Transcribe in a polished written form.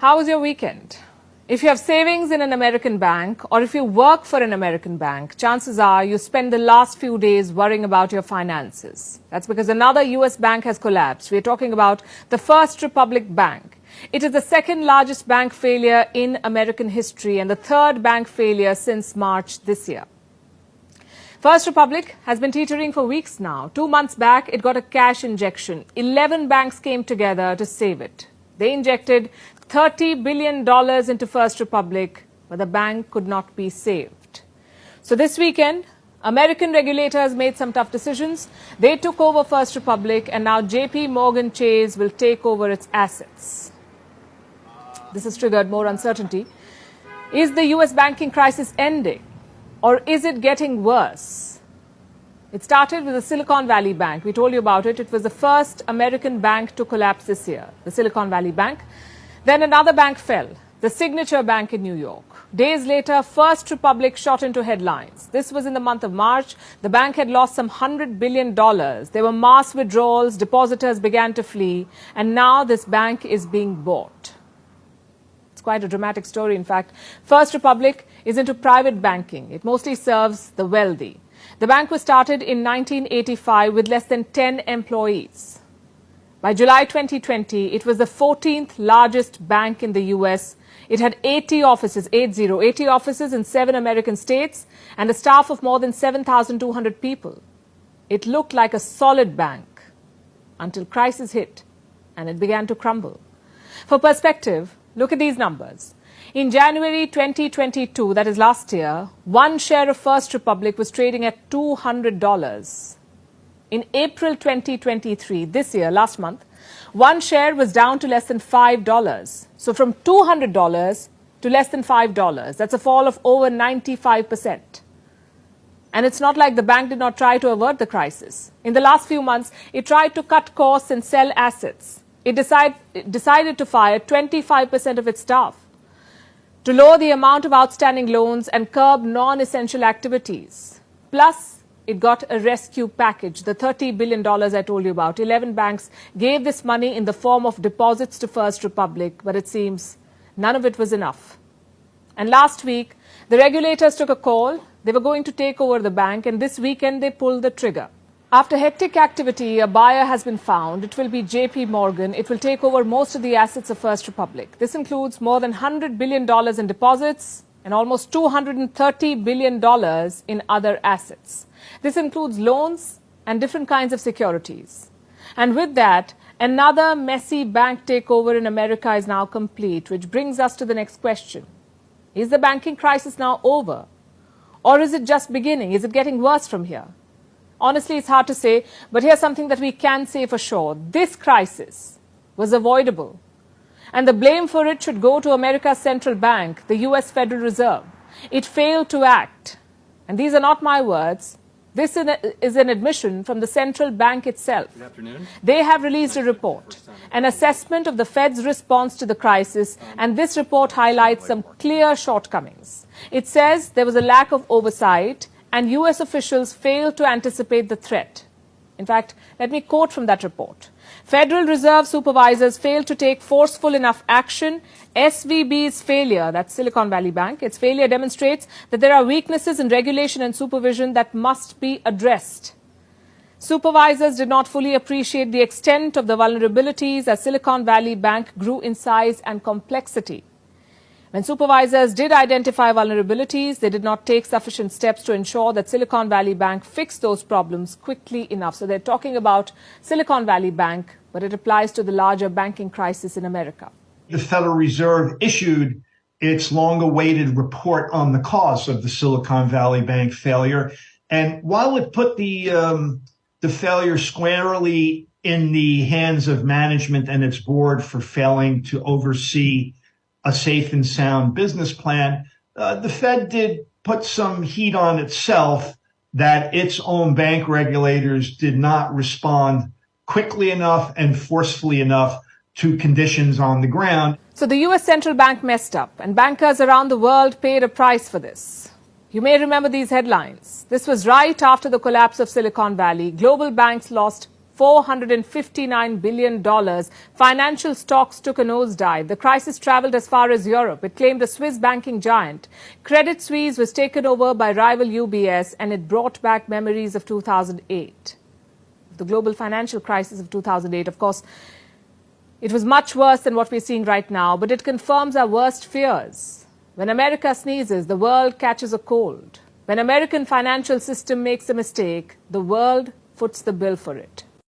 How was your weekend? If you have savings in an American bank or if you work for an American bank, chances are you spend the last few days worrying about your finances. That's because another US bank has collapsed. We're talking about the First Republic Bank. It is the second largest bank failure in American history and the third bank failure since March this year. First Republic has been teetering for weeks now. 2 months back, it got a cash injection. 11 banks came together to save it. They injected $30 billion into First Republic, but the bank could not be saved. So this weekend, American regulators made some tough decisions. They took over First Republic, and now JP Morgan Chase will take over its assets. This has triggered more uncertainty. Is the US banking crisis ending, or is it getting worse? It started with the Silicon Valley Bank. We told you about it. It was the first American bank to collapse this year, the Silicon Valley Bank. Then another bank fell, the Signature Bank in New York. Days later, First Republic shot into headlines. This was in the month of March. The bank had lost some $100 billion. There were mass withdrawals, depositors began to flee, and now this bank is being bought. It's quite a dramatic story, in fact. First Republic is into private banking. It mostly serves the wealthy. The bank was started in 1985 with less than 10 employees. By July 2020, it was the 14th largest bank in the US. It had 80 offices, 80 offices in 7 American states and a staff of more than 7,200 people. It looked like a solid bank until crisis hit and it began to crumble. For perspective, look at these numbers. In January 2022, that is last year, one share of First Republic was trading at $200. In April 2023, this year, last month, one share was down to less than $5. So from $200 to less than $5. That's a fall of over 95%. And it's not like the bank did not try to avert the crisis. In the last few months, it tried to cut costs and sell assets. It decided to fire 25% of its staff, to lower the amount of outstanding loans and curb non-essential activities. Plus, it got a rescue package, the $30 billion I told you about. 11 banks gave this money in the form of deposits to First Republic, but it seems none of it was enough. And last week, the regulators took a call. They were going to take over the bank, and this weekend they pulled the trigger. After hectic activity, a buyer has been found. It will be JP Morgan. It will take over most of the assets of First Republic. This includes more than $100 billion in deposits and almost $230 billion in other assets. This includes loans and different kinds of securities. And with that, another messy bank takeover in America is now complete, which brings us to the next question. Is the banking crisis now over? Or is it just beginning? Is it getting worse from here? Honestly, it's hard to say, but here's something that we can say for sure. This crisis was avoidable. And the blame for it should go to America's central bank, the US Federal Reserve. It failed to act. And these are not my words. This is an admission from the central bank itself. Good afternoon. They have released a report, an assessment of the Fed's response to the crisis, and this report highlights some clear shortcomings. It says there was a lack of oversight and US officials failed to anticipate the threat. In fact, let me quote from that report. Federal Reserve supervisors failed to take forceful enough action. SVB's failure, that's Silicon Valley Bank, its failure demonstrates that there are weaknesses in regulation and supervision that must be addressed. Supervisors did not fully appreciate the extent of the vulnerabilities as Silicon Valley Bank grew in size and complexity. When supervisors did identify vulnerabilities, they did not take sufficient steps to ensure that Silicon Valley Bank fixed those problems quickly enough. So they're talking about Silicon Valley Bank, but it applies to the larger banking crisis in America. The Federal Reserve issued its long-awaited report on the cause of the Silicon Valley Bank failure. And while it put the failure squarely in the hands of management and its board for failing to oversee a safe and sound business plan, the Fed did put some heat on itself that its own bank regulators did not respond quickly enough and forcefully enough to conditions on the ground. So the US central bank messed up, and bankers around the world paid a price for this. You may remember these headlines. This was right after the collapse of Silicon Valley. Global banks lost $459 billion, financial stocks took a nosedive. The crisis traveled as far as Europe. It claimed a Swiss banking giant. Credit Suisse was taken over by rival UBS, and it brought back memories of 2008. The global financial crisis of 2008, of course, it was much worse than what we're seeing right now, but it confirms our worst fears. When America sneezes, the world catches a cold. When American financial system makes a mistake, the world foots the bill for it.